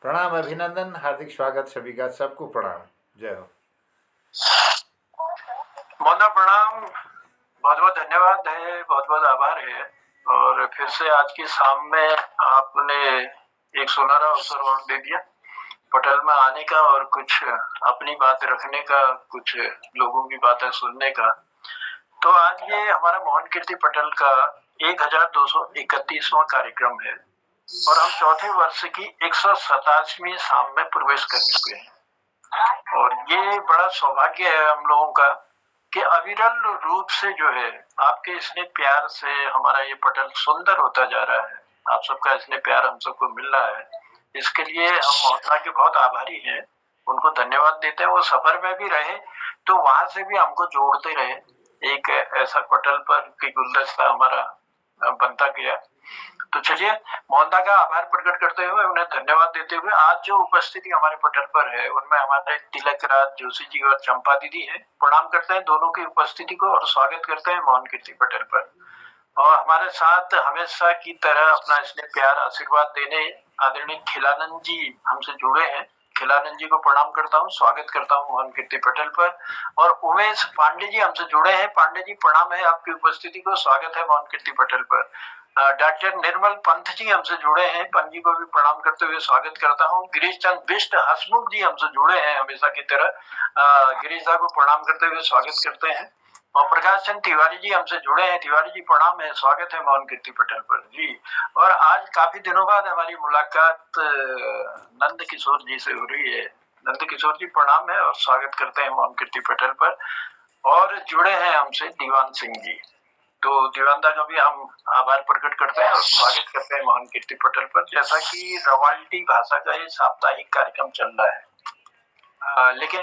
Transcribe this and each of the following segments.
प्रणाम, अभिनंदन, हार्दिक स्वागत सभी का। सबको प्रणाम। जय हो। मोहना प्रणाम। बहुत बहुत धन्यवाद है, बहुत बहुत आभार है। और फिर से आज की शाम में आपने एक सुनहरा अवसर और दे दिया पटल में आने का और कुछ अपनी बात रखने का, कुछ लोगों की बातें सुनने का। तो आज ये हमारा मोहन कीर्ति पटल का 1231वां कार्यक्रम है और हम चौथे वर्ष की 187वीं शाम में प्रवेश कर चुके हैं। और ये बड़ा सौभाग्य है हम लोगों का कि अविरल रूप से जो है आपके स्नेह प्यार से हमारा ये पटल सुंदर होता जा रहा है। आप सबका स्नेह प्यार हम सबको मिल रहा है, इसके लिए हम मोहल्ला के बहुत आभारी हैं, उनको धन्यवाद देते हैं। वो सफर में भी रहे तो वहां से भी हमको जोड़ते रहे। एक ऐसा पटल पर कि गुलदस्ता हमारा बनता गया। तो चलिए मोहनदा का आभार प्रकट करते हुए, उन्हें धन्यवाद देते हुए, आज जो उपस्थिति हमारे पटल पर है उनमें हमारे तिलक राज जोशी जी और चंपा दीदी हैं। प्रणाम करते हैं दोनों की उपस्थिति को और स्वागत करते हैं मोहन कीर्ति पटल पर। और हमारे साथ हमेशा की तरह अपना स्नेह प्यार आशीर्वाद देने आदरणीय खिलानंद जी हमसे जुड़े हैं। खिलानंद जी को प्रणाम करता हूँ, स्वागत करता हूँ मोहन कीर्ति पटल पर। और उमेश पांडे जी हमसे जुड़े हैं। पांडे जी प्रणाम है आपकी उपस्थिति को, स्वागत है मोहन कीर्ति पटल पर। डॉक्टर निर्मल पंत जी हमसे जुड़े हैं, पंत जी को भी प्रणाम करते हुए स्वागत करता हूँ। गिरीश चंद बिष्ट हसमुख जी हमसे जुड़े हैं हमेशा की तरह, गिरीश साहब को प्रणाम करते हुए स्वागत करते हैं। और प्रकाश चंद तिवारी जी हमसे जुड़े हैं, तिवारी जी प्रणाम है, स्वागत है मोहन कीर्ति पटल पर जी। और आज काफी दिनों बाद हमारी मुलाकात नंद किशोर जी से हो रही है। नंद किशोर जी प्रणाम है और स्वागत करते हैं मोहन कीर्ति पटल पर। और जुड़े हैं हमसे दीवान सिंह जी, तो दीवानदा का भी हम आभार प्रकट करते हैं और स्वागत करते हैं मोहन कीर्ति पटल पर। जैसा कि रवाल्टी भाषा का ये साप्ताहिक कार्यक्रम चल रहा है, लेकिन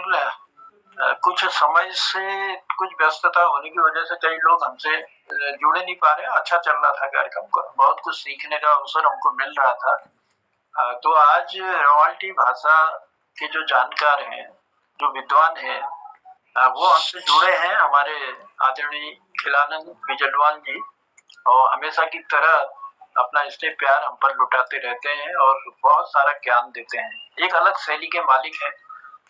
कुछ समय से कुछ व्यस्तता होने की वजह से कई लोग हमसे जुड़े नहीं पा रहे। अच्छा चल रहा था कार्यक्रम, बहुत कुछ सीखने का अवसर हमको मिल रहा था। तो आज रवाल्टी भाषा के जो जानकार हैं, जो विद्वान हैं, वो हमसे जुड़े हैं, हमारे आदरणीय खिलानंद बिजलवान जी। और हमेशा की तरह अपना स्नेह प्यार हम पर लुटाते रहते हैं और बहुत सारा ज्ञान देते हैं। एक अलग शैली के मालिक हैं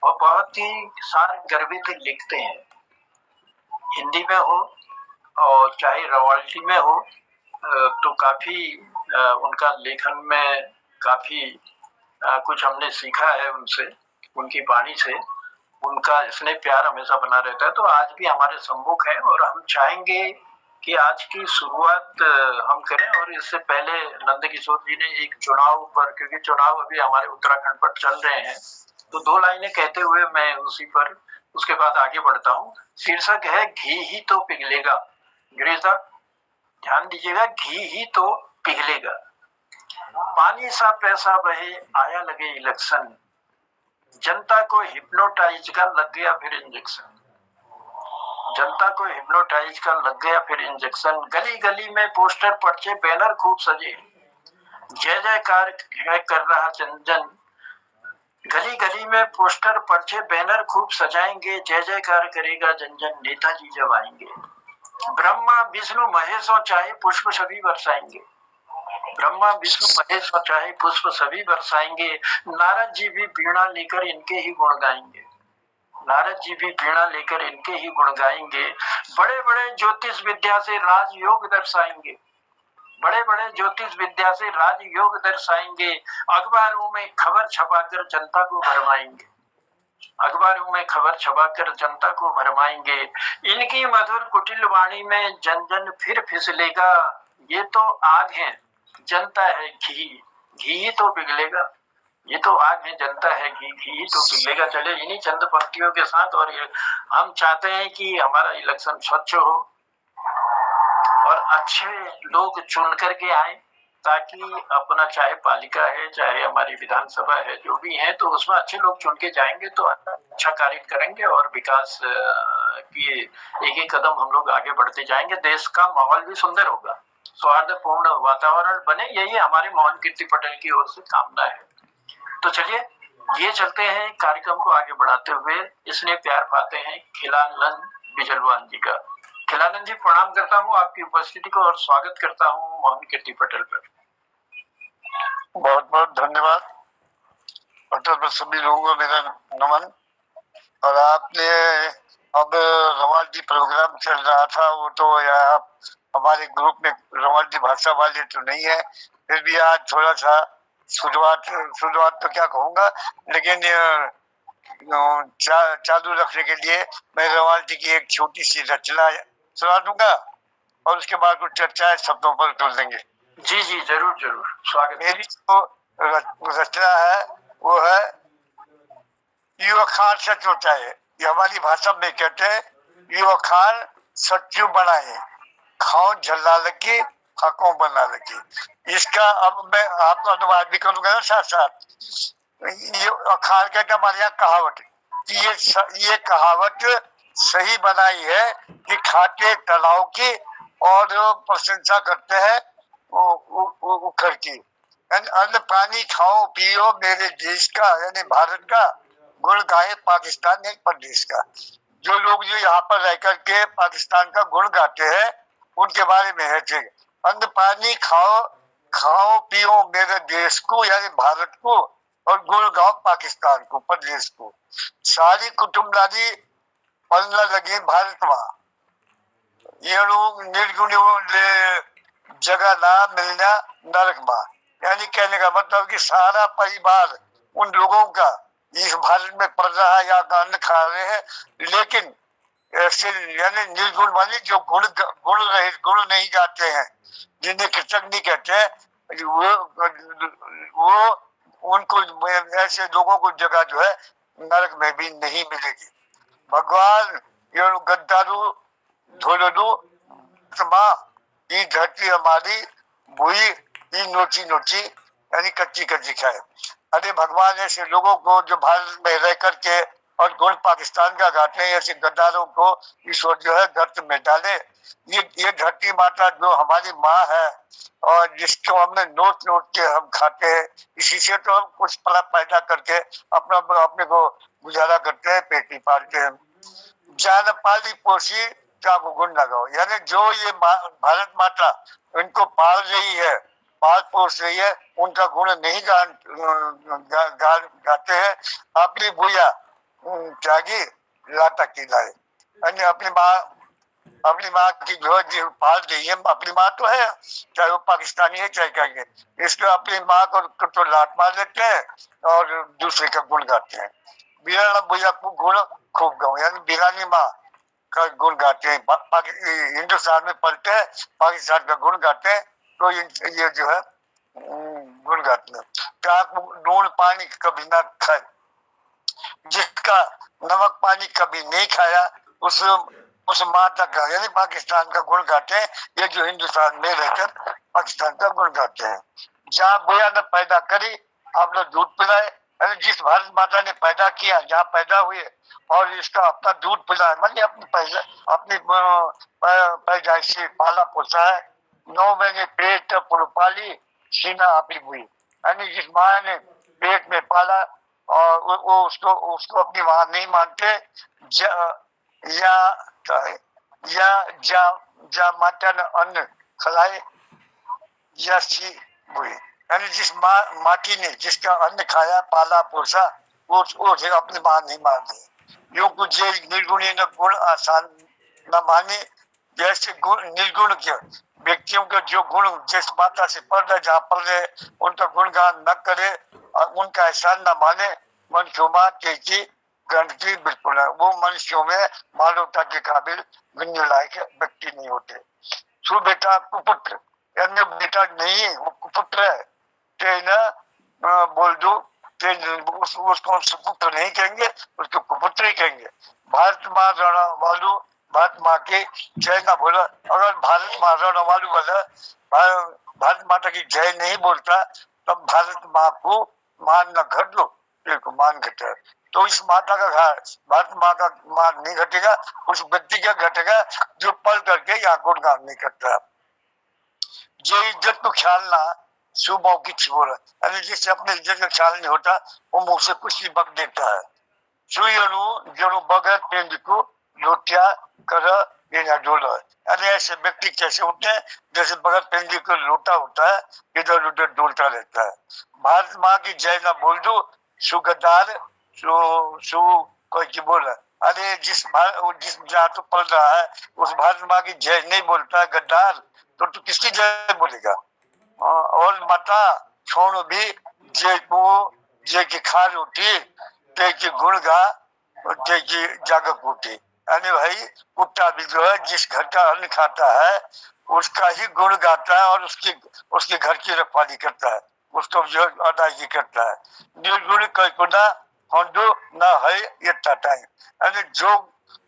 और बहुत ही सार गर्वित लिखते हैं, हिंदी में हो और चाहे रवाल्टी में हो। तो काफी उनका लेखन में काफी कुछ हमने सीखा है उनसे, उनकी वाणी से। उनका स्नेह प्यार हमेशा बना रहता है। तो आज भी हमारे सम्मुख है और हम चाहेंगे कि आज की शुरुआत हम करें। और इससे पहले नंद किशोर जी ने एक चुनाव पर, क्योंकि चुनाव अभी हमारे उत्तराखंड पर चल रहे हैं, तो 2 लाइनें कहते हुए मैं उसी पर उसके बाद आगे बढ़ता हूँ। शीर्षक है घी ही तो पिघलेगा। गिरीशा ध्यान दीजिएगा, घी ही तो पिघलेगा। पानी सा पैसा बहे आया लगे इलेक्शन, जनता को हिप्नोटाइज का लग गया फिर इंजेक्शन। जनता को हिप्नोटाइज का लग गया फिर इंजेक्शन। गली गली में पोस्टर पर्चे बैनर खूब सजे, जय जयकार कर रहा जन जन। गली गली में पोस्टर पर्चे बैनर खूब सजाएंगे, जय जयकार करेगा जन जन, नेताजी जब आएंगे। ब्रह्मा विष्णु महेश और चाहे पुष्प सभी बरसाएंगे, ब्रह्मा विष्णु महेश और चाहे पुष्प सभी बरसाएंगे। नारद जी भी वीणा लेकर इनके ही गुण गाएंगे, नारद जी भी वीणा लेकर इनके ही गुण गाएंगे। बड़े बड़े ज्योतिष विद्या से राजयोग दर्शाएंगे, बड़े बड़े ज्योतिष विद्या से राजयोग दर्शाएंगे। अखबारों में खबर छपाकर जनता को भरमाएंगे, अखबारों में खबर छपाकर जनता को भरमाएंगे। इनकी मधुर कुटिल वाणी में जन जन फिर फिसलेगा। ये तो आग है, जनता है घी, घी तो पिघलेगा। ये तो आग है, जनता है घी तो पिघलेगा। चले इन्हीं चंद पंक्तियों के साथ, और हम चाहते हैं कि हमारा इलेक्शन स्वच्छ हो और अच्छे लोग चुन करके आए, ताकि अपना चाहे पालिका है चाहे हमारी विधानसभा है जो भी है, तो उसमें अच्छे लोग चुन के जाएंगे तो अच्छा कार्य करेंगे और विकास की एक एक कदम हम लोग आगे बढ़ते जाएंगे। देश का माहौल भी सुंदर होगा, सौहार्दपूर्ण वातावरण बने, यही हमारे मोहन कीर्ति पटेल की ओर से कामना है। तो चलिए ये चलते हैं कार्यक्रम को आगे बढ़ाते हुए। इसने प्यार पाते हैं खिलानंद बिजलवान जी का। खिलानंद जी प्रणाम करता हूँ आपकी उपस्थिति को और स्वागत करता हूँ मोहन कीर्ति पटेल पर। बहुत बहुत धन्यवाद। होटल पर सभी लोगों को मेरा नमन। और आपने अब रवाल जी प्रोग्राम चल रहा था, वो तो आप हमारे ग्रुप में रवाल जी भाषा वाले तो नहीं है, फिर भी आज थोड़ा सा शुरुआत तो क्या कहूँगा, लेकिन चालू रखने के लिए मैं रवाल जी की एक छोटी सी रचना सुना दूंगा और उसके बाद कुछ चर्चाएं शब्दों पर कर देंगे। जी जी जरूर जरूर, स्वागत। मेरी जो रचना है वो है यो खान सच होता है। ये हमारी भाषा में कहते हैं यो खान सच्चू बनाए खाओ झल्ला लगी हकों बना लगी। इसका अब मैं आपका अनुवाद भी करूंगा ना साथ साथ। ये खान कहते हमारे यहाँ कहावत, ये कहावत सही बनाई है कि खाके तलाव की और प्रशंसा करते हैं उखर की। अन्न पानी खाओ पियो मेरे देश का यानी भारत का, गुण गाए पाकिस्तान एक प्रदेश का। जो लोग जो यहाँ पर रह करके पाकिस्तान का गुण गाते हैं उनके बारे में है ठीक। अन्न पानी खाओ पियो मेरे देश को यानी भारत को और गुण गाओ पाकिस्तान को प्रदेश को। सारी कुटुंबदारी पलने लगी भारत माँ, ये लोग निर्गुण जगह ना मिलना नरक माँ। यानी कहने का मतलब कि सारा परिवार उन लोगों का इस भारत में पड़ रहा है या अन्न खा रहे हैं, लेकिन ऐसे यानी निर्गुण वाली जो गुण नहीं गाते हैं, जिन्हें कृतज्ञ कहते हैं, वो उनको ऐसे लोगों को जगह जो है नरक में भी नहीं मिलेगी। भगवान ये गद्दारू धोलू धरती हमारी बुई नोची नोची यानी कच्ची कच्ची खाए। अरे भगवान ऐसे लोगों को जो भारत में रह करके और गुण पाकिस्तान का गाते हैं, ऐसे गद्दारों को ईश्वर जो है गर्त में डाले। ये धरती माता जो हमारी माँ है और जिसको हमने नोट के हम खाते हैं, इसी से तो हम कुछ पैदा करके अपने को गुजारा करते हैं, पेटी पालते हैं। जान पाली पोसी को गुण लगाओ, यानी जो ये भारत माता इनको पाल रही है, पाल पोस रही है, उनका गुण नहीं गाते हैं। अपनी भूया त्यागी लाता की लाए, यानी अपनी माँ की जो पाल रही है, अपनी माँ तो है, चाहे वो पाकिस्तानी है चाहे कहेंगे, इसको अपनी माँ को तो लात मार देते हैं और दूसरे का गुण गाते हैं। बिराना भूया को गुण खूब गाओ, यानी बिरानी माँ का गुण गाते हैं। हिंदुस्तान में पलटे हैं, पाकिस्तान का गुण गाते हैं, तो ये जो है गुण गाते हैं। क्या नून पानी कभी ना खाए, जिसका नमक पानी कभी नहीं खाया उस माता का यानी पाकिस्तान का गुण गाते हैं। ये जो हिंदुस्तान में रहकर पाकिस्तान का गुण गाते हैं। जहाँ बुआ ने पैदा करी आपने दूध पिलाए, यानी जिस भारत माता ने पैदा किया, जहाँ पैदा हुए और इसका अपना दूध पिलाए, मतलब अपनी पैदाइश से पाला पोसा है। 9 महीने पेट पाली सीना आपी हुई, यानी जिस माँ ने पेट में पाला और वो उसको अपनी माँ नहीं मानते, या माता ने अन्न खिलाए या सी हुई, यानी जिस माटी ने जिसका अन्न खाया पाला पोसा वो अपनी माँ नहीं मानते। यूं कुछ निर्गुणी न गुण आसान न माने, जैसे निर्गुण के व्यक्तियों के जो गुण जिस माता से पढ़ रहे जहाँ पढ़ रहे उनका गुणगान न करे और उनका एहसान न माने, मनुष्यों की गंदगी बिल्कुल है, वो मनुष्यों में मानवता के काबिल गिनने लायक व्यक्ति नहीं होते। सु बेटा कुपुत्र, यानी बेटा नहीं वो कुपुत्र है, बोल दो उसको सुपुत्र नहीं कहेंगे, उसको कुपुत्र ही कहेंगे। भारत माँ रण वालू भारत माँ के जय ना बोला, अगर भारत माँ रण वालू बोला भारत माता की जय नहीं बोलता तब भारत माँ को मान न घट लो, मान घटे। तो इस माता का भारत माँ का मान नहीं घटेगा, उस व्यक्ति का घटेगा जो पल करके या गुणगान नहीं करता। जो इज्जत को ख्याल ना सुबह की छिपोरा, यानी जिससे अपने इज्जत का ख्याल नहीं होता वो मुंह से कुछ भी बक देता है। सुयनु जनु बगैर पेंड को लोटिया कर बिना डोला, यानी ऐसे व्यक्ति कैसे होते हैं जैसे बगैर पेंडी को लोटा होता है, इधर उधर डोलता रहता है। भारत माँ की जय ना बोल दो सुगदार सु कोई की बोला, अरे जिस जहाँ तू पढ़ रहा है उस भारत माँ की जय नहीं बोलता गद्दार, तो तू किसकी जय बोलेगा? और माता छोड़ भी जय को, जय की खा रोटी, ते की गुण गा, ते की जागक कूटी। यानी भाई कुत्ता भी जो है जिस घर का अन्न खाता है उसका ही गुण गाता है और उसके घर की रखवाली करता है, उसको जो अदायगी करता है। निर्गुण कैकुना होंडो न है ये टाटाई, यानी जो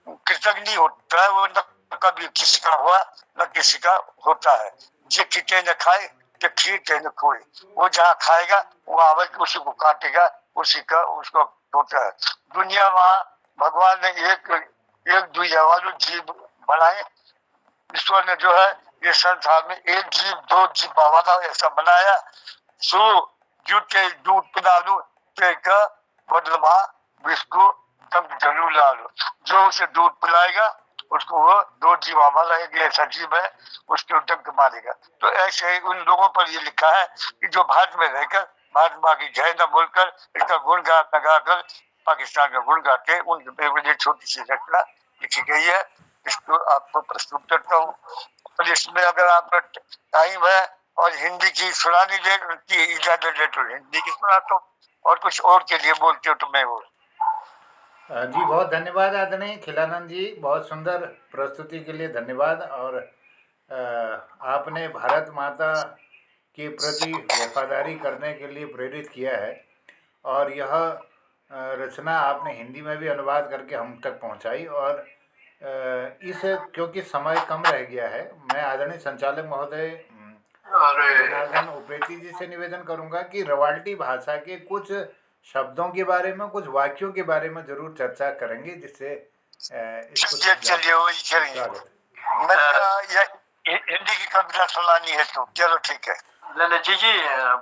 कृतज्ञ होता है वो न कभी किसी का हुआ न किसी का होता है। जे खींचे न खाए कि खींचे न खोए, वो जहाँ खाएगा वो आवे उसी को काटेगा, उसी का उसको होता है। दुनिया में भगवान ने एक दुनिया वाले जीव बनाए, ईश्वर ने जो है ये संसार में एक जीव दो जीव वाला ऐसा बनाया। सो जूते दूध पिला लो का बदलवा विष्णु दम जरूर ला लो, जो उसे दूध पिलाएगा उसको वो दो जीवा वाला एक ऐसा जीव है उसके डंक मारेगा। तो ऐसे ही उन लोगों पर ये लिखा है कि जो भारत में रहकर भारत माँ की जय न बोलकर इसका गुण गाकर पाकिस्तान का गुण गाते उन छोटी सी रचना लिखी गई है, इसको आपको प्रस्तुत करता हूँ। और इसमें अगर आपका टाइम है और हिंदी की सुनानी की इजाजत दे तो हिंदी की सुनाता हूँ, और कुछ और के लिए बोलते हो तो मैं वो। जी बहुत धन्यवाद आदरणीय खिलानंद जी, बहुत सुंदर प्रस्तुति के लिए धन्यवाद। और आपने भारत माता के प्रति वफादारी करने के लिए प्रेरित किया है, और यह रचना आपने हिंदी में भी अनुवाद करके हम तक पहुंचाई। और इस क्योंकि समय कम रह गया है, मैं आदरणीय संचालक महोदय जनार्दन उप्रेती जी से निवेदन करूंगा कि रवाल्टी भाषा के कुछ शब्दों के बारे में, कुछ वाक्यों के बारे में जरूर चर्चा करेंगे, जिससे चलिए वही चलेंगे। हिंदी की कविता सुनानी है तो चलो ठीक है। जी जी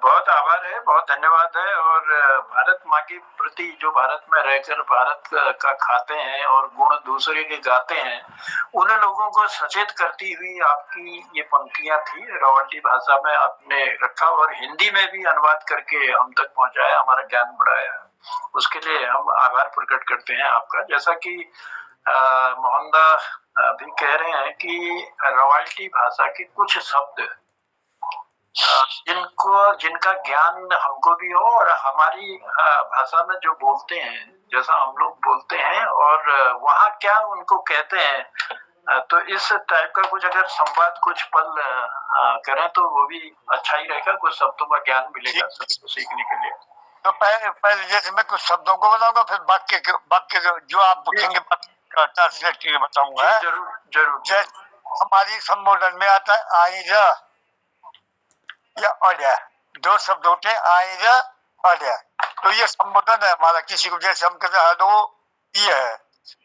बहुत आभार है, बहुत धन्यवाद है। और भारत माँ के प्रति जो भारत में रहकर भारत का खाते हैं और गुण दूसरे के गाते हैं, उन लोगों को सचेत करती हुई आपकी ये पंक्तियां थी, रवाल्टी भाषा में आपने रखा और हिंदी में भी अनुवाद करके हम तक पहुंचाया, हमारा ज्ञान बढ़ाया। उसके लिए हम आभार प्रकट करते हैं आपका। जैसा कि मोहनदा भी कह रहे हैं कि रवाल्टी भाषा के कुछ शब्द जिनका ज्ञान हमको भी हो और हमारी भाषा में जो बोलते हैं जैसा हम लोग बोलते हैं और वहाँ क्या उनको कहते हैं, तो इस टाइप का कुछ अगर संवाद कुछ पल करें तो वो भी अच्छा ही रहेगा, कुछ शब्दों का ज्ञान मिलेगा सबको सीखने के लिए। तो पहले जैसे मैं कुछ शब्दों को बताऊंगा, फिर वाक्य जो आप पूछेंगे ट्रांसलेट करके बताऊंगा। जरूर जरूर। जैसे हमारी संबोधन में आता है आइजा या अड्या, दो शब्द होते हैं आइजा अड्या। तो ये संबोधन है हमारा, किसी को जैसे हम कहते हैं हेलो ये है।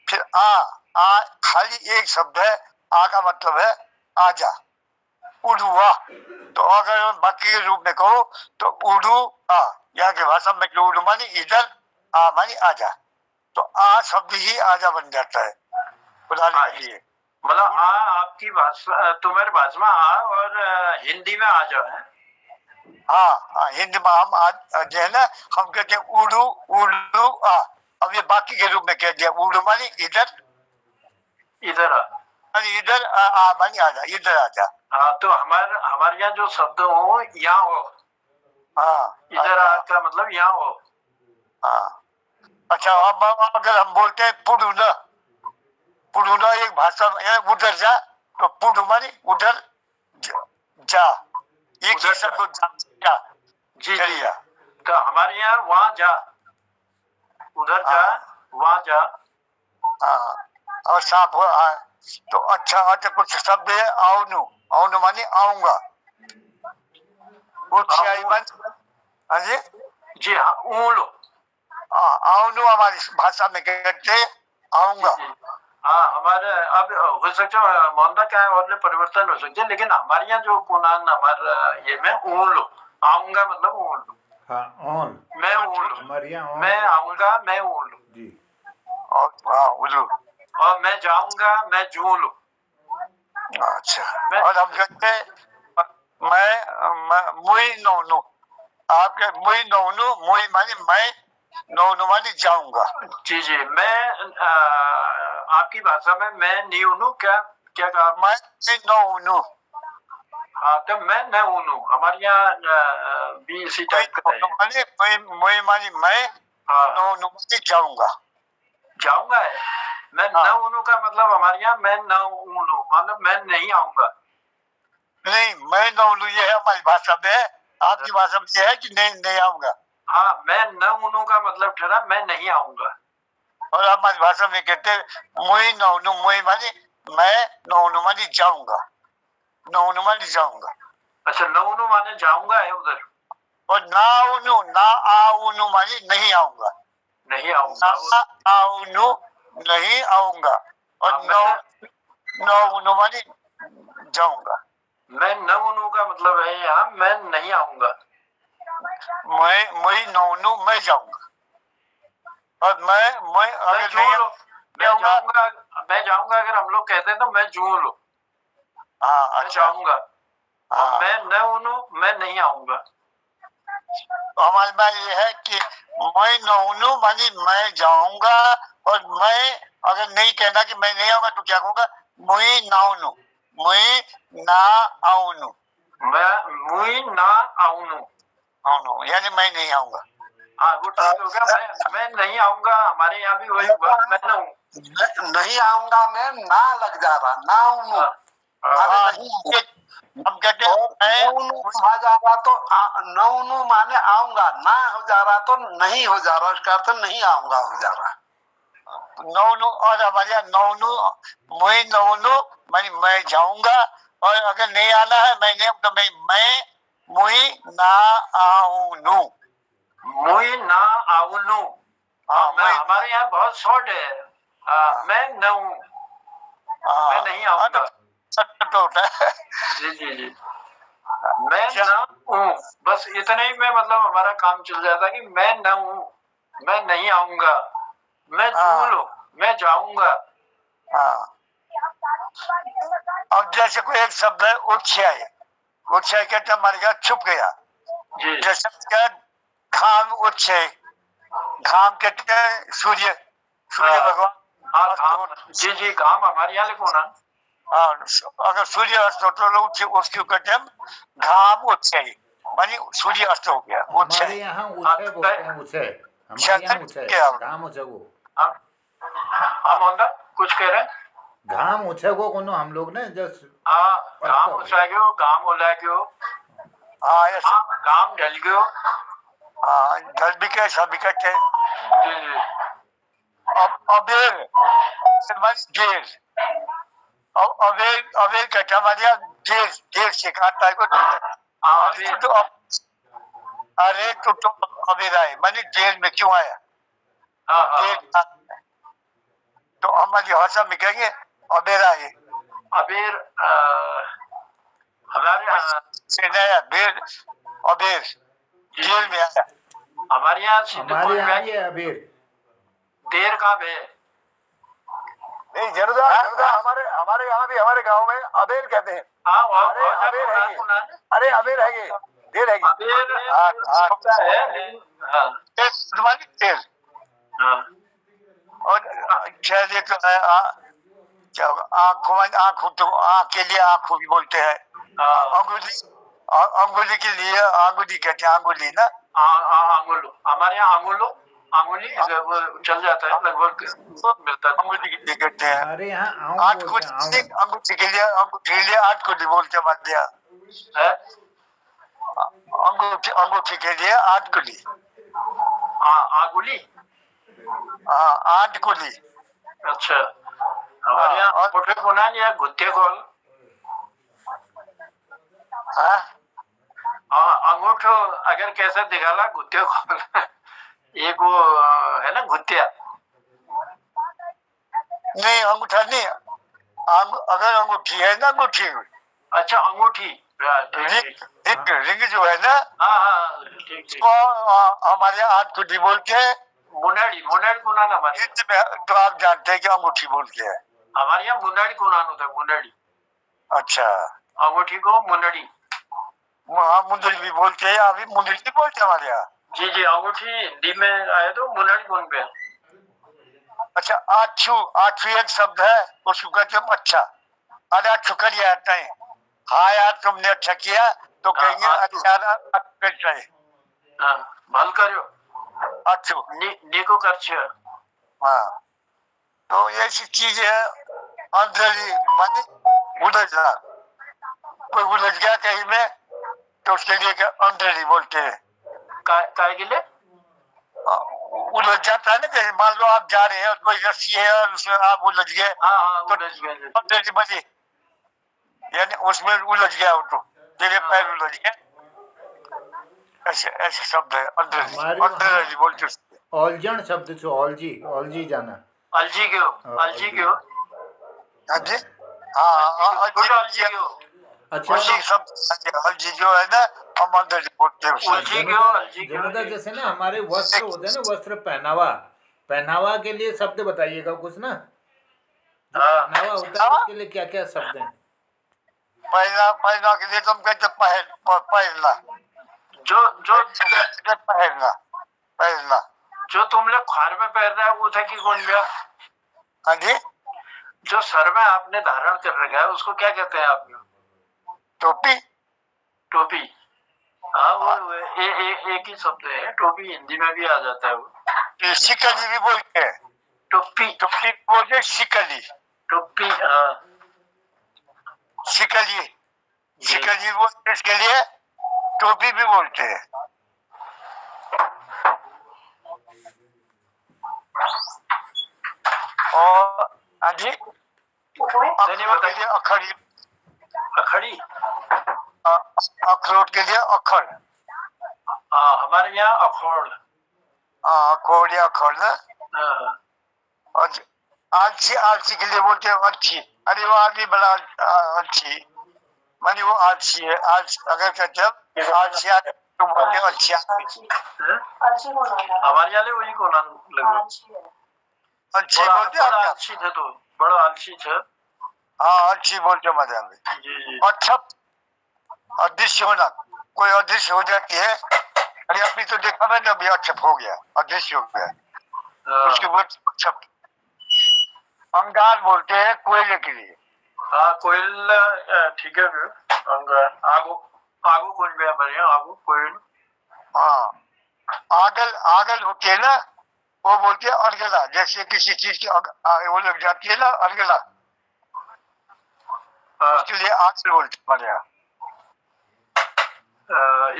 फिर आ खाली एक शब्द है, आ का मतलब है आजा, उड़ुआ। तो अगर बाकी के रूप में कहो तो उड़ू आ, यहाँ की भाषा में उड़ू मानी इधर, आ मानी आजा, तो आ शब्द ही आजा बन जाता है बुलाने के लिए। मतलब आ आपकी भाषा, तुम्हारी भाषा में आ और हिंदी में आजा है। हाँ हिंदी में हम आज जो है ना हम कहते हैं उड़ू उड़ू आ, अब ये बाकी के रूप में कह दिया, उड़ू मानी इधर, इधर इधर आ मानी आजा, इधर आजा। हाँ तो हमारे यहाँ जो शब्द हो यहाँ हो, हाँ इधर आ का मतलब यहाँ हो। हाँ अच्छा, अब अगर हम बोलते हैं पुडुना, पुडुना एक भाषा में उधर जा, तो पुडु मानी उधर जा, एक ही शब्द जा। जी जी। तो हमारे यहाँ वहाँ जा, उधर जा, वहाँ जा। हाँ और साफ हो। तो अच्छा कुछ शब्द है आउनु, आउनु मानी आऊंगा, हाँ जी जी हाँ ऊलो। आउनु हमारी भाषा में कहते आऊंगा। हाँ हमारे अब हो सकता है मोहनदा क्या है और परिवर्तन हो सकते हैं, लेकिन हमारे यहाँ जो कुनान हमारा ये में ऊलो, आऊंगा मतलब ऊलो। हाँ ऑन, मैं ऊलो, हमारे यहाँ मैं आऊंगा, मैं ऊलो जी। और हाँ उलू, और मैं जाऊंगा, मैं जूलू। अच्छा और हम कहते मैं मुई नौनु, आपके मुई नौनु, मुई मानी मैं, नौनु मानी जाऊंगा। जी जी, मैं आपकी भाषा में मैं नहीं हूँ, क्या क्या कहा? मैं नौनु। हाँ, तो मैं न हूँ, हमारे यहाँ भी इसी टाइप का है। मानी मैं, हाँ, नौनु मानी जाऊंगा। जाऊंगा है। मैं न हूँ का मतलब हमारे यहाँ मैं न हूँ, मतलब मैं नहीं आऊंगा। नहीं, मैं नौनु ये है हमारी भाषा में, आपकी भाषा में ये है कि नहीं आऊंगा। हाँ, मैं न हूँ का मतलब ठहरा मैं नहीं आऊंगा। और हमारी भाषा में कहते मुई नौनु, मुई मानी मैं, नौनु मानी जाऊंगा, नौनु मानी जाऊंगा। अच्छा, नौनु माने जाऊंगा है उधर। और नाउनु, ना आउनु मानी नहीं आऊंगा, नहीं आऊंगा। ना आउनु नहीं आऊंगा, और नौनु मानी जाऊंगा। मैं न हूँ का मतलब है यहाँ मैं नहीं आऊंगा। मैं नौनु मैं जाऊंगा, और मैं अगर जून मैं जाऊंगा अगर हम लोग कहते हैं तो मैं जून लो। हाँ, मैं जाऊंगा। हाँ, मैं न हूँ, मैं नहीं आऊंगा। हमारे में ये है कि मैं नौनु मानी मैं जाऊंगा, और मैं अगर नहीं कहना कि मैं नहीं आऊंगा तो क्या कहूंगा, मुई नाउनु, मुई ना आउनु, मुई ना आऊनु, आउनु यानी मैं नहीं आऊंगा। हाँ, वो ठीक हो गया। मैं नहीं आऊंगा, हमारे यहाँ भी वही हुआ, मैं न हूँ। नहीं आऊंगा मैं ना लग जा रहा, ना आऊनु माने हम कहते हैं नौनु आ जा रहा तो नौनु माने आऊंगा, ना हो जा रहा तो नहीं हो जा रहा, उसका अर्थ नहीं आऊंगा हो जा रहा। नौनु, और हमारे यहाँ नौनु, मुई नौनु मानी मैं जाऊंगा, और अगर नहीं आना है मैं नहीं तो मैं मुई ना आऊनु, मुई ना आऊनु। हमारे यहाँ बहुत शॉर्ट है, मैं न हूँ, मैं नहीं आऊंगा। जी जी जी, मैं न हूँ, बस इतने ही में मतलब हमारा काम चल जाता कि मैं न हूँ, मैं नहीं आऊंगा, मैं जून लो, मैं जाऊंगा। अब जैसे कोई एक शब्द है उत्साह, उत्साह कहते हमारे यहाँ छुप गया। जैसे घाम उत्साह, घाम कहते हैं सूर्य, सूर्य भगवान। हाँ, घाम, जी जी, घाम हमारे यहाँ लिखो ना। अगर सूर्य अस्त हो तो उसकी कहते हैं घाम उत्साह, मानी सूर्य अस्त हो गया। हमारे यहाँ उछे बोलते हैं, उछे हमारे यहाँ उछे, घाम उछे को हम अंदर कुछ कह रहे हैं, घाम उछे को कोनो हम लोग ने जस्ट घाम उछा गयो, घाम ओला गयो, घाम ढल गयो, ढल भी के सब भी कहते हैं। जी जी, अबेर देर, अबेर कहते हमारे यहाँ देर, देर से काटता है को। अरे तो अबेर आए मानी देर में क्यों आया, देर तो हमारी भाषा में कहेंगे अबेर आए। अबेर हमारे से नया बेर, अबेर देर में आया। हमारे यहाँ अबेर देर का बे नहीं जरूदा हमारे यहाँ भी हमारे गांव में अबेर कहते हैं। अरे अबेर है, अरे अबेर है, देर है, देर। और क्या होगा, आँख तो आँख के लिए आँखों भी बोलते हैं। अंगुली के लिए अंगुली कहते हैं, अंगुली ना, आंगुलो, हमारे यहाँ आंगुलो, अंगुली चल जाता है, लगभग मिलता है। अंगुली के लिए कहते हैं। हमारे यहाँ आठ को अंगूठी के लिए आठ को बोलते हैं। अंगूठी के लिए आठ कुली, आंगुली, आठ कुली। अच्छा, हमारे यहाँ अंगूठे को ना या गुत्ते को, अंगूठो अगर कैसे दिखाला गुत्ते को एक वो है ना गुत्तिया, नहीं अंगूठा नहीं, अगर अंगूठी है ना, अंगूठी, अच्छा अंगूठी, रिंग जो है ना, ठीक, हमारे यहाँ आठ कुटी बोलते हैं। मुंडाड़ी, मुंडाड़ी कुनान हमारे, तो आप जानते हैं कि अंगूठी बोलते हैं। हमारे यहाँ मुंडाड़ी कुनान होता है, मुंडाड़ी। अच्छा, अंगूठी को मुंडड़ी, मुंदड़ी भी बोलते हैं, अभी मुंदड़ी भी बोलते हैं हमारे यहाँ। जी जी, अंगूठी हिंदी में आए तो मुनड़ी कौन पे? अच्छा, आछू, आछू एक शब्द है, उसको कहते हैं अच्छा। अरे अच्छू करिए आता है, हाँ यार तुमने अच्छा किया, तो कहेंगे आछू। अच्छा है। हाँ, भल करो। अच्छू। नीको करछ। हाँ, तो ऐसी चीज है। अंधेरी माने उलझना, कोई उलझ गया कहीं में, तो उसके लिए अंधेरी बोलते हैं। काय के लिए? उलझ जाता है ना, कहीं मान लो आप जा रहे हैं और कोई रस्सी है और उसमें आप उलझ गए, हाँ हाँ, तो उलझ गए। अंधेरी बनी, यानी उसमें उलझ गया हो, तो तेरे पैर उलझ गए, ऐसे ऐसे शब्द है अंधेरी। हमारे अंधेरी बोलते उसको। ऑलजण शब्द छो, ऑलजी, ऑलजी जाना। अलजी क्यों? अलजी क्यों? हाँ जी, हाँ अलजी क्यों? अच्छा, उसी शब्द अलजी जो है ना, हम अंधेरी बोलते हैं उसको। उलझी क्यों? अलजी क्यों? जनुदा जैसे ना हमारे वस्त्र होते हैं ना, वस्त्र पहनावा, पहनावा के लिए शब्द बताइएगा कुछ ना, जो हाँ। पहनावा होता है उसके लिए क्या क्या शब्द हैं? पहना, पहना के लिए तुम कहते पहनना, जो जो पहनना, पहनना। जो तुम लोग खार में पहन रहा है वो था कि कौन गया? हाँ जी, जो सर में आपने धारण कर रखा है उसको क्या कहते हैं आप लोग? टोपी। टोपी। हाँ, वो एक ही शब्द है, टोपी हिंदी में भी आ जाता है वो। शिकली भी बोलते हैं, टोपी। टोपी बोलते शिकली, टोपी, हाँ। शिकली, शिकली बोलते, इसके लिए टोपी भी बोलते हैं। और हाँ जी, अखरोट के लिए अखड़ी, अखड़ी। अखरोट के लिए अखड़। हाँ, हमारे यहाँ अखोड़। हाँ, अखोड़ या अखड़ ना। हाँ। और आलसी, आलसी के लिए बोलते हैं अच्छी। अरे वो आदमी बड़ा अच्छी, मानी वो आलसी है। आलसी अगर कहते हैं आलसी आदमी तो बोलते हैं अच्छी आदमी। हमारे यहाँ वही को नाम लगे। अच्छी बोलते हैं। आलसी थे तो बड़ा आलसी थे। हाँ, अच्छी बोलते मजा में। जी। अच्छा, अदृश्य होना, कोई अदृश्य हो जाती है। अरे अभी तो देखा मैंने, अभी अक्षप हो गया, अदृश्य हो गया, उसके बाद अक्षप। अंगार बोलते हैं कोयले के लिए। हाँ, कोयल ठीक है फिर। अंगार, आगो, आगो कौन भी हमारे यहाँ आगो कोयल। हाँ, आगल, आगल होती है ना, वो बोलते हैं अर्गला, जैसे किसी चीज की वो लग जाती है ना अर्गला, उसके लिए आगल बोलते हैं हमारे यहाँ।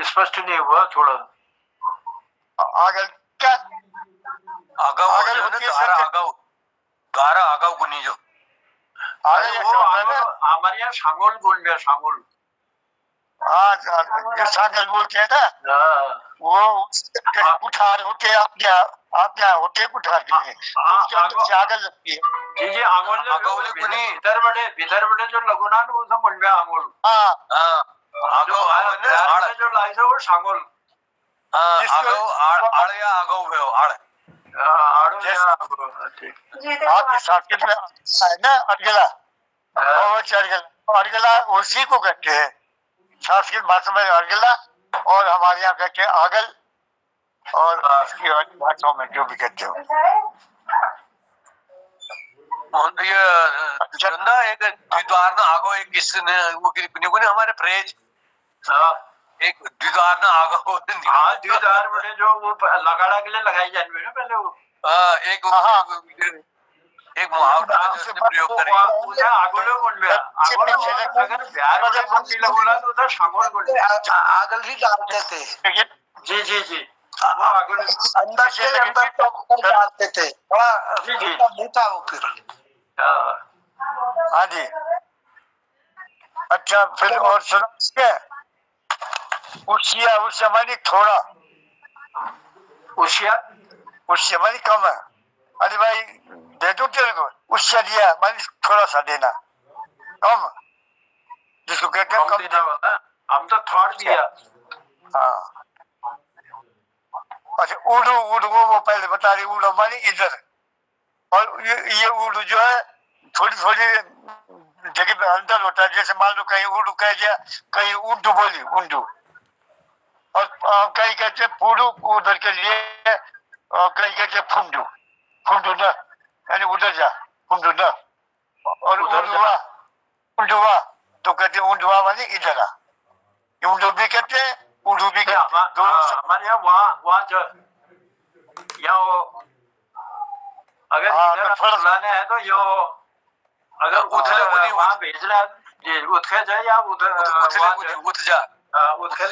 स्पष्ट नहीं हुआ थोड़ा। आगल क्या? आगाऊ आगल होती है सर, आगाऊ, गारा आगाऊ गुनी जो आगल वो हमारे यहाँ सांगोल बोल गया, सांगोल। हाँ, जो सांगल बोलते हैं ना, वो कुठार होते हैं। आप क्या होते हैं कुठार के लिए, उसके अंदर से आगल लगती है। जी जी, आंगोल भीतर बड़े जो लगुना वो सब बोल गया आंगोल। हाँ, जो लाई था वो सांगोल। आड़ या आगाऊ भयो, आड़। आपकी संस्कृत में है ना अर्गला, अर्गला उसी को कहते हैं संस्कृत भाषा में, अर्गला। और हमारे यहाँ कहते हैं आगल, और इसकी भाषाओं में जो भी कहते हो। ये चंदा एक द्विद्वार ना आगो, एक किसने वो किन्हीं ने हमारे प्रेज एक द्विद्वार ना आगो। हाँ, द्विद्वार बड़े जो वो लगाड़ा के लिए लगाई जाती है पहले वो। एक मुहावरा जिसने प्रयोग करें, उधर आगोलो बोल गया। आगोलो अगर प्यार वाले पंक्ति लगोला तो उधर सांगोल बोल गया। आगल ही डालते थे। जी जी जी, वो आगोलो अंदर से अंदर तो डालते थे, बड़ा मीठा वो फिर। हाँ जी, अच्छा फिर और सुना उसिया, उसिया मानी थोड़ा, उसिया, उसिया मानी कम है। अरे भाई दे दूं तेरे को, उसिया दिया मानी थोड़ा सा देना, कम, जिसको कहते हैं कम देना वाला। हम तो थोड़ा दिया। हाँ, अच्छा उड़ू, उड़ू वो पहले बता रही, उड़ू मानी इधर, और ये उड़ू जो है थोड़ी थोड़ी जगह पे अंतर होता है। जैसे मान लो कहीं उड़ू कह दिया, कहीं उर्दू बोली, उर्दू, और कई कहते हैं फूडू उधर के लिए, और कई कहते हैं फुंडू, फुंडू न यानी उधर जा, फुंडू न, और उंडुआ, उंडुआ तो कहते हैं उंडुआ वाली इधर आ, उंडू भी कहते हैं, उंडू भी कहते हैं, दोनों हमारे यहाँ वहाँ जो यहाँ अगर इधर बुलाने है तो यो अगर उथले गुनी वहाँ भेजना जी उठे जाए या उधर उथले गुनी उठ जा उठे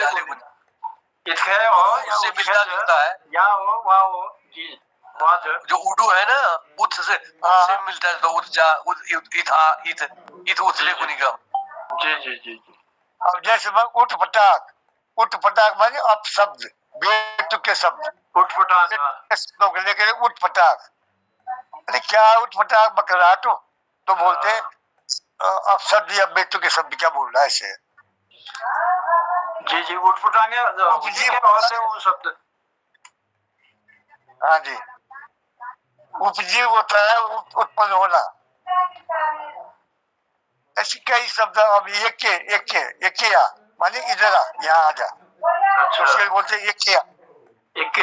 इतखे हो उससे मिलता जुलता है या हो वहाँ हो जी वहाँ जो उडू है ना उठ से मिलता है तो उठ जा इत उथले गुनी का जी जी जी जी। अब जैसे उठ पटाक माने अपशब्द, बेतुके के शब्द, उठ पटाक शब्दों के लेकर उठ पटाक, अरे क्या उठ पटाक बकराटो तो बोलते हैं अपशब्द या बेतुके के शब्द, क्या बोल रहा है ऐसे? जी जी उठ पटांगे और से वो शब्द, हाँ जी, उपजीव होता है उत्पन्न होना, ऐसे कई शब्द। अब एक माने इधर आ, यहाँ आ जा, अच्छा बोलते एक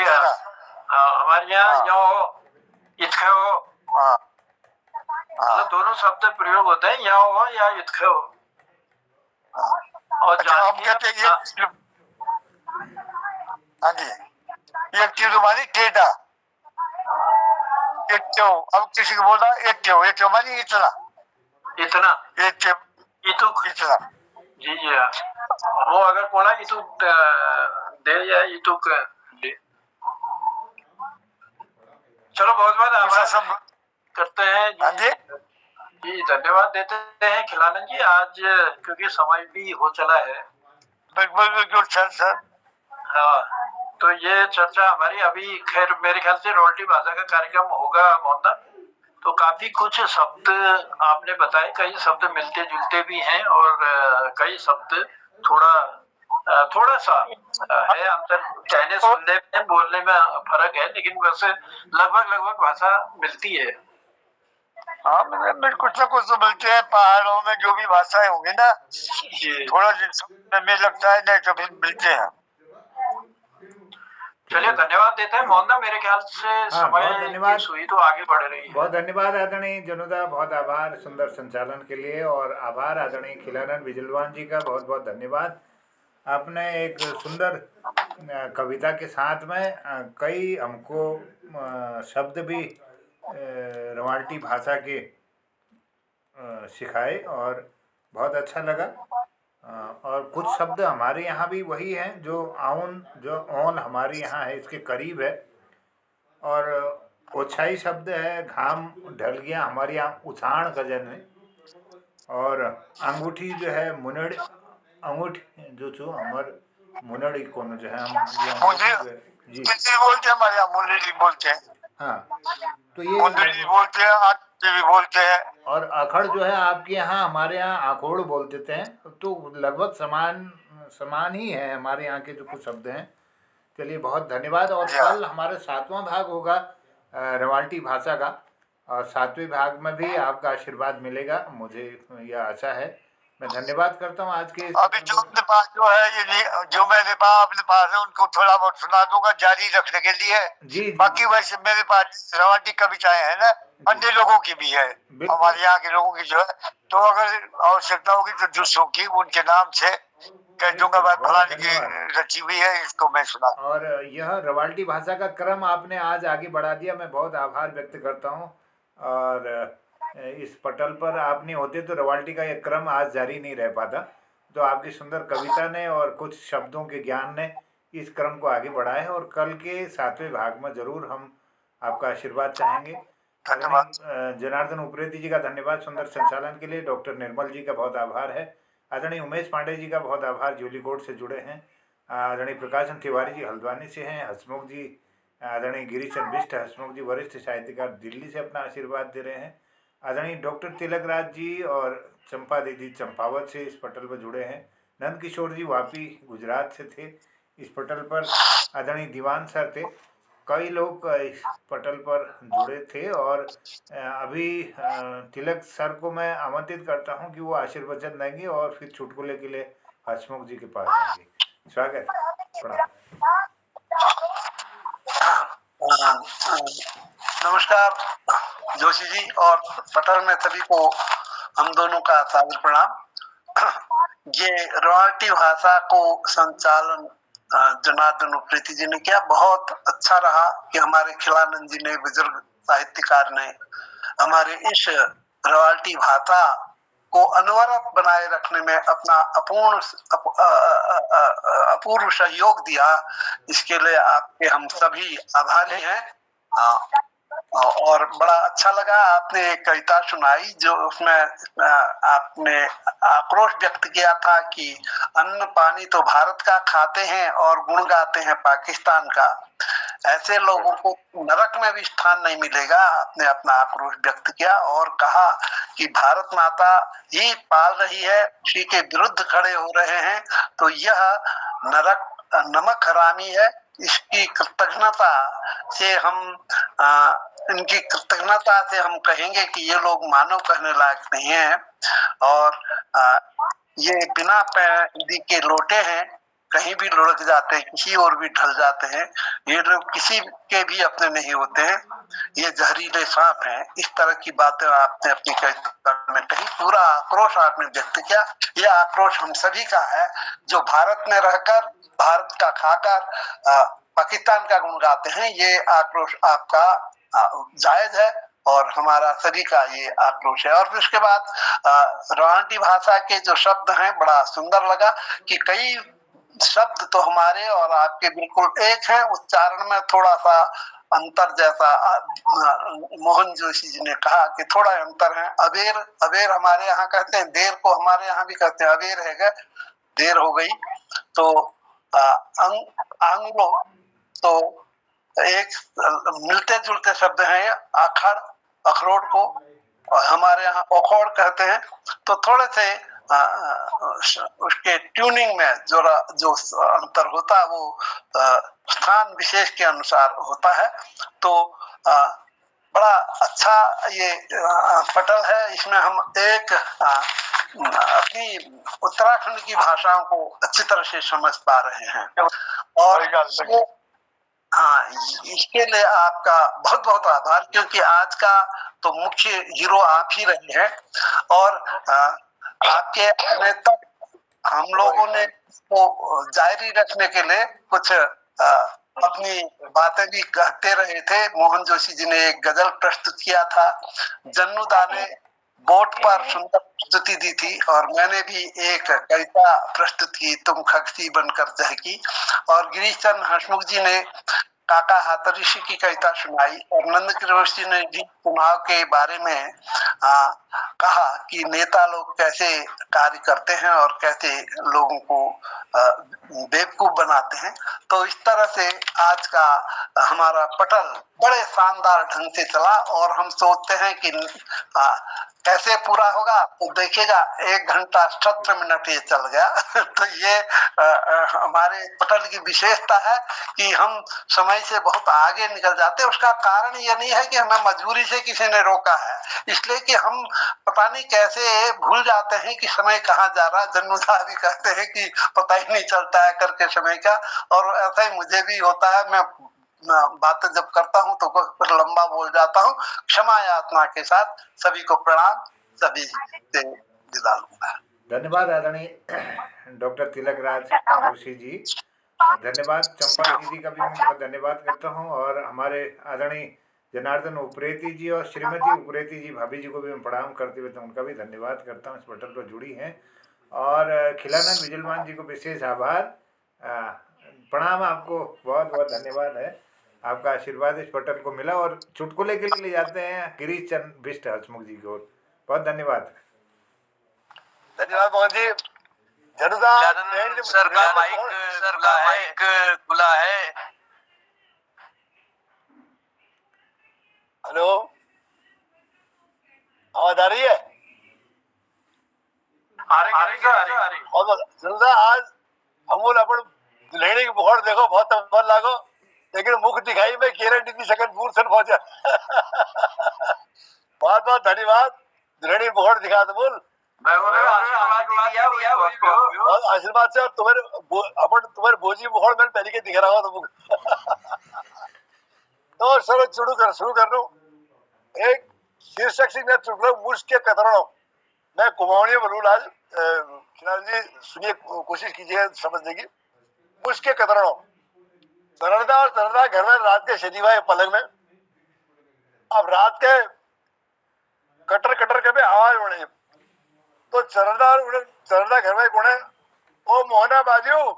हमारे यहाँ यो इतखे हो, मतलब दोनों शब्द प्रयोग होते हैं, या हो या इतखे हो। और अच्छा हम कहते हैं हाँ जी, एक चीज मानी टेढ़ा, अब किसी को बोला एक मानी इतना इतना जी जी हाँ, वो अगर बोला इतुक दे या इतुक दे। चलो बहुत बहुत आभार करते हैं जी, जी धन्यवाद देते हैं खिलानंद जी, आज क्योंकि समय भी हो चला है। बिल्कुल सर। हाँ तो ये चर्चा हमारी अभी खैर मेरे ख्याल से रॉयल्टी भाषा का कार्यक्रम होगा मोहम्मद, तो काफी कुछ शब्द आपने बताए, कई शब्द मिलते जुलते भी हैं और कई शब्द थोड़ा सा है अंतर, कहने सुनने में बोलने में फर्क है, लेकिन वैसे लगभग भाषा मिलती है। हाँ मतलब कुछ ना कुछ तो मिलते हैं, पहाड़ों में जो भी भाषाएं होंगी ना थोड़ा में लगता है, नहीं तो फिर मिलते हैं। चलिए धन्यवाद देते हैं मोहन, मेरे ख्याल से समय की सुई तो आगे बढ़ रही है। बहुत धन्यवाद आदरणीय जनुदा, बहुत आभार सुंदर संचालन के लिए, और आभार आदरणीय खिलानंद विजलवान जी का, बहुत बहुत धन्यवाद। आपने एक सुंदर कविता के साथ में कई हमको शब्द भी रवाल्टी भाषा के सिखाए और बहुत अच्छा लगा। और कुछ शब्द हमारे यहाँ भी वही हैं जो ओन हमारे यहाँ है, इसके करीब है। और ओछाई शब्द है, घाम ढल गया हमारे यहाँ उछाण का जन है। और अंगूठी जो है मुनड़, अंगूठी जो छो हमार मुनड़ी कोनो जो है हम जी बोलते हैं, हमारे यहाँ मुनड़ी बोलते हैं। हाँ तो ये मुनड़ी बोलते हैं, भी बोलते हैं। और अखड़ जो है आपके यहाँ, हमारे यहाँ आखोड़ बोल देते हैं, तो लगभग समान ही है हमारे यहाँ के जो कुछ शब्द हैं। चलिए बहुत धन्यवाद। और कल हमारा 7वां भाग होगा रवाल्टी भाषा का, और 7वें भाग में भी आपका आशीर्वाद मिलेगा, मुझे यह आशा है। मैं धन्यवाद करता हूँ आज के अभी जो अपने पास जो है ये जो मेरे पास अपने पास है उनको थोड़ा बहुत सुना दूंगा जारी रखने के लिए जी। बाकी वैसे मेरे पास रवाल्टी कविताएं है ना, अन्य लोगों की भी है, हमारे यहाँ के लोगों की जो है, तो अगर आवश्यकता होगी तो दूसरों की उनके नाम से कह दूंगा, भाई फलाने की रची हुई है, इसको मैं सुना। और यह रवाल्टी भाषा का क्रम आपने आज आगे बढ़ा दिया, मैं बहुत आभार व्यक्त करता हूँ। और इस पटल पर आप नहीं होते तो रवाल्टी का यह क्रम आज जारी नहीं रह पाता। तो आपकी सुंदर कविता ने और कुछ शब्दों के ज्ञान ने इस क्रम को आगे बढ़ाया है, और कल के 7वें भाग में जरूर हम आपका आशीर्वाद चाहेंगे। जनार्दन उप्रेती जी का धन्यवाद सुंदर संचालन के लिए। डॉक्टर निर्मल जी का बहुत आभार है। आदरणीय उमेश पांडे जी का बहुत आभार, जूलीकोट से जुड़े हैं। आदरणीय प्रकाशन तिवारी जी हल्द्वानी से हैं। हसमुख जी, आदरणीय गिरीशन बिष्ट हसमुख जी वरिष्ठ साहित्यकार दिल्ली से अपना आशीर्वाद दे रहे हैं। आदरणीय डॉक्टर तिलक राज जी और चंपा दीदी चंपावत से इस पटल पर जुड़े हैं। नंद किशोर जी वापी गुजरात से थे इस पटल पर। आदरणीय दीवान सर थे। कई लोग इस पटल पर जुड़े थे, और अभी तिलक सर को मैं आमंत्रित करता हूं कि वो आशीर्वचन देंगे और फिर चुटकुले के लिए हसमुख जी के पास जाएंगे। स्वागत है। प्रणाम। नमस्कार जोशी जी और पटेल में सभी को हम दोनों का सादर प्रणाम। ये रवाटी भाषा को संचालन जनार्दन उप्रेती जी ने किया, बहुत अच्छा रहा कि हमारे खिलानंद जी ने, बुजुर्ग साहित्यकार ने हमारे इस रवाटी भाषा को अनवरत बनाए रखने में अपना अपूर्व सहयोग दिया। इसके लिए आपके हम सभी आभारी हैं। और बड़ा अच्छा लगा, आपने एक कविता सुनाई जो उसमें आपने आक्रोश व्यक्त किया था कि अन्न पानी तो भारत का खाते हैं और गुण गाते हैं पाकिस्तान का, ऐसे लोगों को नरक में भी स्थान नहीं मिलेगा। आपने अपना आक्रोश व्यक्त किया और कहा कि भारत माता ही पाल रही है, उसी के विरुद्ध खड़े हो रहे हैं तो यह नरक नमक हरामी है। इसकी कृतज्ञता से हम इनकी कृतज्ञता से हम कहेंगे कि ये लोग मानव कहने लायक नहीं है और ये बिना पैदी के लोटे हैं, कहीं भी लुढ़क जाते हैं, किसी और भी ढल जाते हैं। ये लोग किसी के भी अपने नहीं होते हैं, ये जहरीले सांप हैं। इस तरह की बातें आपने अपनी कविता में कही, पूरा आक्रोश आपने व्यक्त किया। ये आक्रोश हम सभी का है जो भारत में रहकर, भारत का खाकर पाकिस्तान का गुण गाते हैं। ये आक्रोश आपका जायज है और हमारा सभी का ये आक्रोश है। और फिर उसके बाद रवांटी भाषा के जो शब्द हैं, बड़ा सुंदर लगा कि कई शब्द तो हमारे और आपके बिल्कुल एक हैं, उच्चारण में थोड़ा सा अंतर, जैसा मोहन जोशी जी ने कहा कि थोड़ा अंतर है। अबेर, अबेर हमारे यहाँ कहते हैं, देर को हमारे यहाँ भी कहते हैं अबेर है, देर हो गई। तो आंग्लो तो एक मिलते जुलते शब्द हैं, अखड़, अखरोट को हमारे यहाँ ओखोड़ कहते हैं। तो थोड़े से उसके ट्यूनिंग में जो अंतर होता है वो स्थान विशेष के अनुसार होता है। तो बड़ा अच्छा ये पटल है, इसमें हम एक अपनी उत्तराखंड की भाषाओं को अच्छी तरह से समझ पा रहे हैं। और हाँ, इसके लिए आपका बहुत बहुत आभार, क्योंकि आज का तो मुख्य हीरो आप ही रहे हैं और आपके आने तक हम लोगों ने वो जारी रखने के लिए कुछ अपनी बातें भी कहते रहे थे। मोहन जोशी जी ने एक गजल प्रस्तुत किया था, जन्नुदा ने बोट पर सुंदर प्रस्तुति दी थी और मैंने भी एक कविता प्रस्तुत की, तुम खगसी बनकर चहकी। और गिरीश चंद्र हंसमुख जी ने काका हाथरसी की कविता सुनाई और नंद किशोर जी ने भी चुनाव के बारे में कहा कि नेता लोग कैसे कार्य करते हैं और कैसे लोगों को बेवकूफ बनाते हैं। तो इस तरह से आज का हमारा पटल बड़े शानदार ढंग से चला और हम सोचते हैं कि कैसे पूरा होगा, तो देखिएगा 1 घंटा 17 मिनट ये चल गया। तो ये हमारे पटल की विशेषता है कि हम समय से बहुत आगे निकल जाते हैं। उसका कारण ये नहीं है कि हमें मजबूरी से किसी ने रोका है, इसलिए कि हम पता नहीं कैसे भूल जाते हैं कि समय कहाँ जा रहा है। जन्नुदा भी कहते हैं कि पता ही नहीं चलता है करके समय का, और ऐसा ही मुझे भी होता है। मैं बातें जब करता हूँ तो कुछ लंबा बोल जाता हूँ, क्षमा याचना के साथ सभी को प्रणाम, सभी से विदा लूंगा। धन्यवाद आदरणीय डॉक्टर तिलक राज जोशी जी, धन्यवाद। चंपा दीदी का भी मैं बहुत धन्यवाद करता हूँ और हमारे आदरणीय जनार्दन उप्रेती जी और श्रीमती उप्रेती जी भाभी जी को भी मैं प्रणाम करते हुए तो उनका भी धन्यवाद करता हूँ, इस पटल पर जुड़ी हैं। और खिलानंद विजलमान जी को विशेष आभार, प्रणाम, आपको बहुत बहुत धन्यवाद है, आपका आशीर्वाद इस पटल को मिला। और चुटकुले के लिए ले जाते हैं गिरीश चंद बिष्ट हंसमुख जी को, बहुत धन्यवाद। धन्यवाद मोहन जी। जनुदा सर का माइक खुला है। हेलो, आवाज आ रही है? जनुदा आज हमूल अपन दुल्हनी की बुखार देखो, बहुत मन लागो, लेकिन मुख दिखाई में गारंटी थी सकन पूर सन पहुंचा। बहुत बहुत धन्यवाद। दुल्हनी बुखार दिखा दो बोल, आशीर्वाद से। और तुम्हारे भोजी मोहड़ में पहले के दिख रहा हो तुमको। तो सर शुरू कर दो। एक शीर्षक से मैं चुन रहा हूँ मुझ के कतरणों। मैं कुमाऊनी बोलूँ आज, खिलाल जी सुनिए, कोशिश कीजिए समझने की। मुझ के कतरणों। सरदा घर में रात के शनिवार पलंग में, अब रात के कटर के भी आवाज उड़े तो चरदा घर में कौन है ओ मोहना बाजू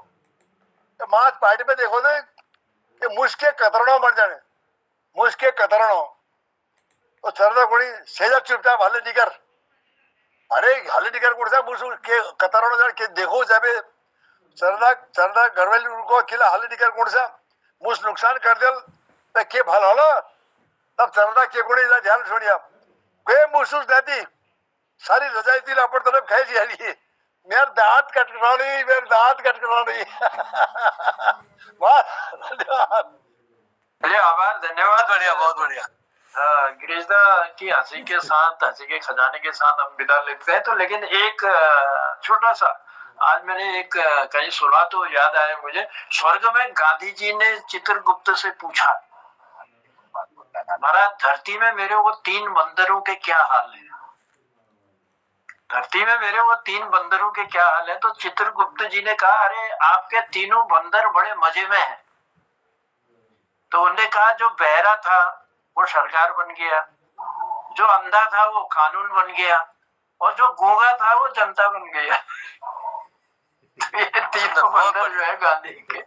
तो मास पार्टी में देखो थे कि मुझके कतरणों मर जाने, मुझके कतरणों तो चरदा कोणी सेजा चुपचाप हाले निकर, अरे हाले निकर कौन सा मुझ के कतरणों जाने के देखो जब चरदा घर में उनको अकेला हाले निकर कौन सा मुझ नुकसान कर दिल तो के भल होला तब चरदा के कोणी ध्यान सुनिया कोई महसूस नहीं सारी रजाई थी लापड़ तरफ खाई जा रही है मेरे दांत कटकरानी वाह धन्यवाद। चलिए आभार, धन्यवाद। बढ़िया, बहुत बढ़िया। गिरीशदा की हंसी के साथ, हंसी के खजाने के साथ हम विदा लेते हैं। तो लेकिन एक छोटा सा आज मैंने एक कहीं सुना तो याद आया मुझे, स्वर्ग में गांधी जी ने चित्रगुप्त से पूछा, महाराज धरती में मेरे वो 3 बंदरों के क्या हाल है, धरती में मेरे वो 3 बंदरों के क्या हाल है। तो चित्रगुप्त जी ने कहा, अरे आपके तीनों बंदर बड़े मजे में हैं। तो उन्होंने कहा, जो बहरा था वो सरकार बन गया, जो अंधा था वो कानून बन गया, और जो गूंगा था वो जनता बन गया। ये तीनों बंदर जो है गांधी के।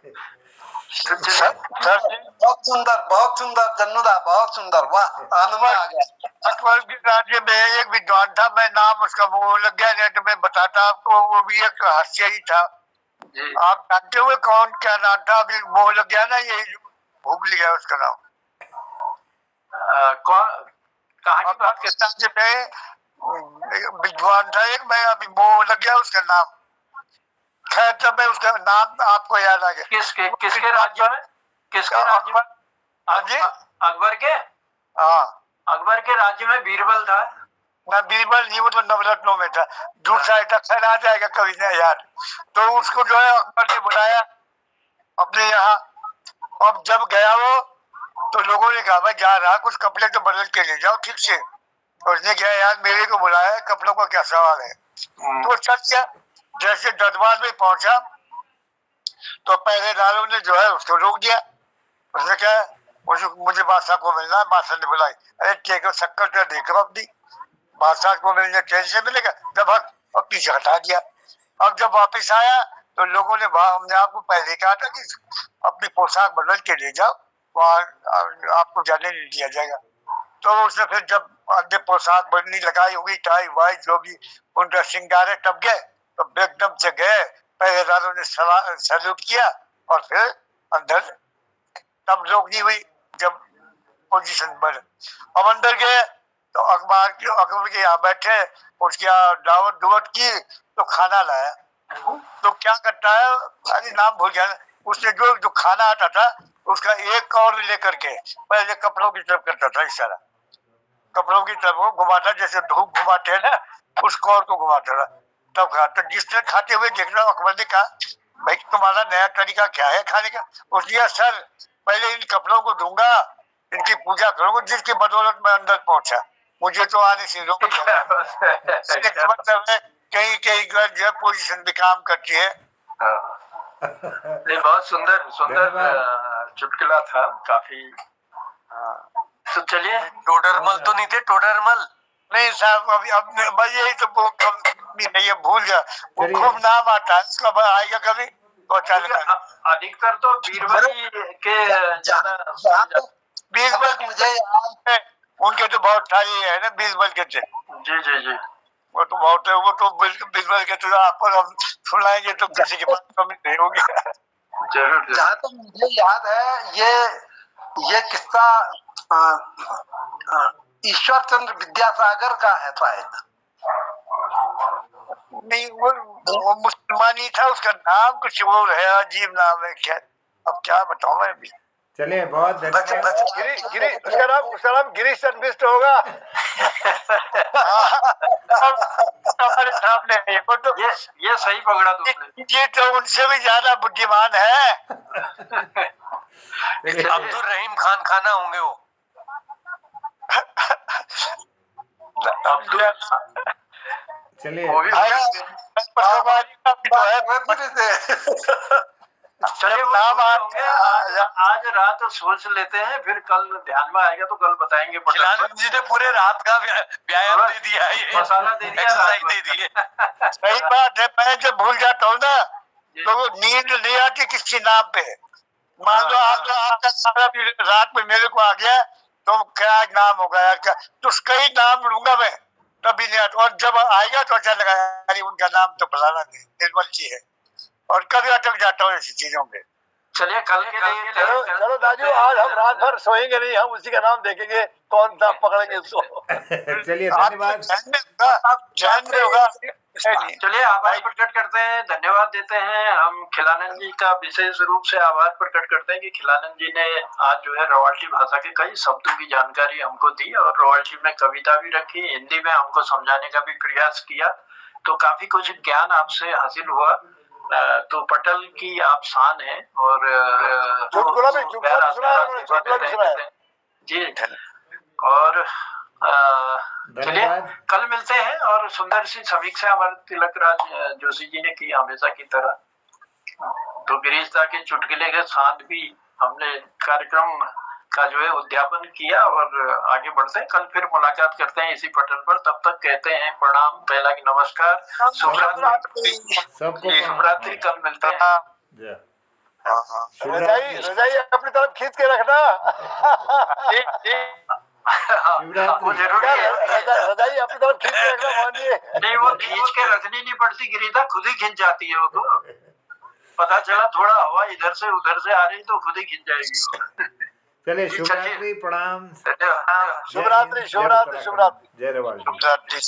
बहुत सुंदर जन्नुदा, बहुत सुंदर, वाह आनंद आ गया। अकबर के राज्य में एक विद्वान था, मैं नाम उसका मुंह लग गया नेट में बताता आपको, वो भी एक हास्य ही था। आप जानते हुए कौन क्या नाम था, अभी मुंह लग गया ना, ये भूल गया उसका नाम। कौन कहाँ की बात करते राज्य में विद्वान था एक, मैं अभी मुंह लग गया उसका नाम, खैर तब मैं उसका नाम आपको याद आ गया। किसके राज्य में, किसके राज्य में? अकबर के, हाँ अकबर के राज्य में बीरबल था ना, बीरबल नहीं, वो तो नवरत्नों में था, दूसरा था, खैर आ जाएगा कभी ना याद। तो उसको जो है अकबर ने बुलाया अपने यहाँ, अब जब गया वो तो लोगों ने कहा भाई जा रहा कुछ कपड़े तो बदल के ले जाओ ठीक से, उसने कहा यार मेरे को बुलाया है, कपड़ों का क्या सवाल है। तो चल गया, जैसे दरबार में पहुंचा तो पहरेदारों ने जो है उसको रोक दिया, उसने कहा मुझे बादशाह को मिलना है। बादशाह ने बुलाई, अरे टेको शक्कर तो देखो अपनी, बादशाह को मिलने ट्रेन से मिलेगा, जब अब पीछे हटा दिया। अब जब वापस आया तो लोगों ने हमने आपको पहले कहा था कि अपनी पोशाक बदल के ले जाओ, वहाँ आपको जाने नहीं दिया जाएगा। तो उसने फिर जब अपने पोशाक बदलनी लगाई होगी, टाई वाई जो भी उनका श्रृंगार है, तब गए तो एकदम से गए, पहरेदारों ने सैल्यूट किया और फिर अंदर तब रोकनी हुई जब पोजीशन पर। अब अंदर गए तो अकबर के यहाँ बैठे, उसके यहाँ दावत दुवत की तो खाना लाया। तो क्या करता है, अरे नाम भूल गया, उसने जो खाना आता था उसका एक कौर लेकर के पहले कपड़ों की तरफ करता था, इशारा कपड़ों की तरफ घुमाता, जैसे धूप घुमाते हैं ना, उस कौर को घुमाता था तब खाता। जिसने खाते हुए देखना, अकबर ने कहा भाई तुम्हारा नया तरीका क्या है खाने का। उसने कहा सर पहले इन कपड़ों को दूंगा, इनकी पूजा करूंगा, जिसकी बदौलत मैं अंदर पहुंचा, मुझे तो आने से रोक दिया। मतलब है कहीं कहीं जो पोजीशन भी काम करती है। बहुत सुंदर चुटकुला था काफी। तो चलिए, टोडरमल तो नहीं थे, टोडरमल नहीं साहब, अभी अब भाई यही तो ये भूल गया, वो खूब नाम आता है इसका, आएगा कभी तो अधिकतर तो बीरबल के ज्यादा, बीरबल मुझे याद है, उनके तो बहुत सारी है ना बीरबल के थे। जी जी जी, वो तो बहुत है, वो तो बीरबल के तो आपको हम सुनाएंगे तो किसी के पास कमी नहीं होगी। जरूर। जहाँ तक मुझे याद है ये किस्सा ईश्वर चंद्र विद्यासागर का है शायद। नहीं वो मुसलमान ही था, उसका नाम कुछ और है, अजीब नाम है, क्या अब क्या बताऊं मैं अभी। चलिए बहुत धन्यवाद। उसका नाम गिरीश चंद्र होगा। हमारे सामने है। वो तो ये सही पकड़ा तुमने। ये तो उनसे भी ज्यादा बुद्धिमान है। अब्दुल रहीम खान खाना होंगे वो। चलिए चलिए नाम आज रात सोच लेते हैं, फिर कल ध्यान में आएगा तो कल बताएंगे। खिलानंद जी ने पूरे रात का व्यायाम दे दिया है, ये मसाला दे दिया, एक्सरसाइज दे दी है। सही बात है। मैं जब भूल जाता हूँ ना तो नींद नहीं आती किसी नाम पे। मान लो आप रात में मेरे को आ गया तो क्या नाम होगा यार, क्या तो कई नाम लूंगा मैं, तभी नहीं आता। और जब आएगा तो अच्छा लगा, अरे उनका नाम तो फलाना नहीं, निर्मल जी है। और कभी अटक जाता हूँ ऐसी चीजों में। चलिए कल के लिए चलो दाजू, आज हम रात भर सोएंगे नहीं, हम उसी का नाम देखेंगे कौन सा पकड़ेंगे उसको। चलिए धन्यवाद। ध्यान होगा। चलिए आभार प्रकट करते हैं, धन्यवाद देते हैं। हम खिलानंद जी का विशेष रूप से आभार प्रकट करते हैं कि खिलानंद जी ने आज जो है रवाल्टी भाषा के कई शब्दों की जानकारी हमको दी और रवाल्टी में कविता भी रखी, हिंदी में हमको समझाने का भी प्रयास किया। तो काफी कुछ ज्ञान आपसे हासिल हुआ। तो पटल की आप शान है और चुटकुला भी सुना है जी। और चलिए कल मिलते हैं। और सुंदर सी समीक्षा हमारे तिलक राज जोशी जी ने की हमेशा की तरह। तो गिरीशदा के चुटकुले के साथ भी हमने कार्यक्रम का जो है उद्यापन किया और आगे बढ़ते हैं। कल फिर मुलाकात करते हैं इसी पटल पर। तब तक कहते हैं प्रणाम, पहला की नमस्कार, शुभरात्रि। कल मिलते हैं। रजाई अपनी तरफ खींच के रखना। वो जरूरी है, रजाई अपनी तरफ खींच के रखना मोहन जी। नहीं, वो खींच के रखनी नहीं पड़ती गिरीदा, खुद ही खींच जाती है। वो तो पता चला थोड़ा हवा इधर से उधर से आ रही तो खुद ही खींच जाएगी। चलिए शुभरात्रि, प्रणाम, शुभरात्रि, शुभरात्रि, शुभरात्रि। जय रवाल्टी।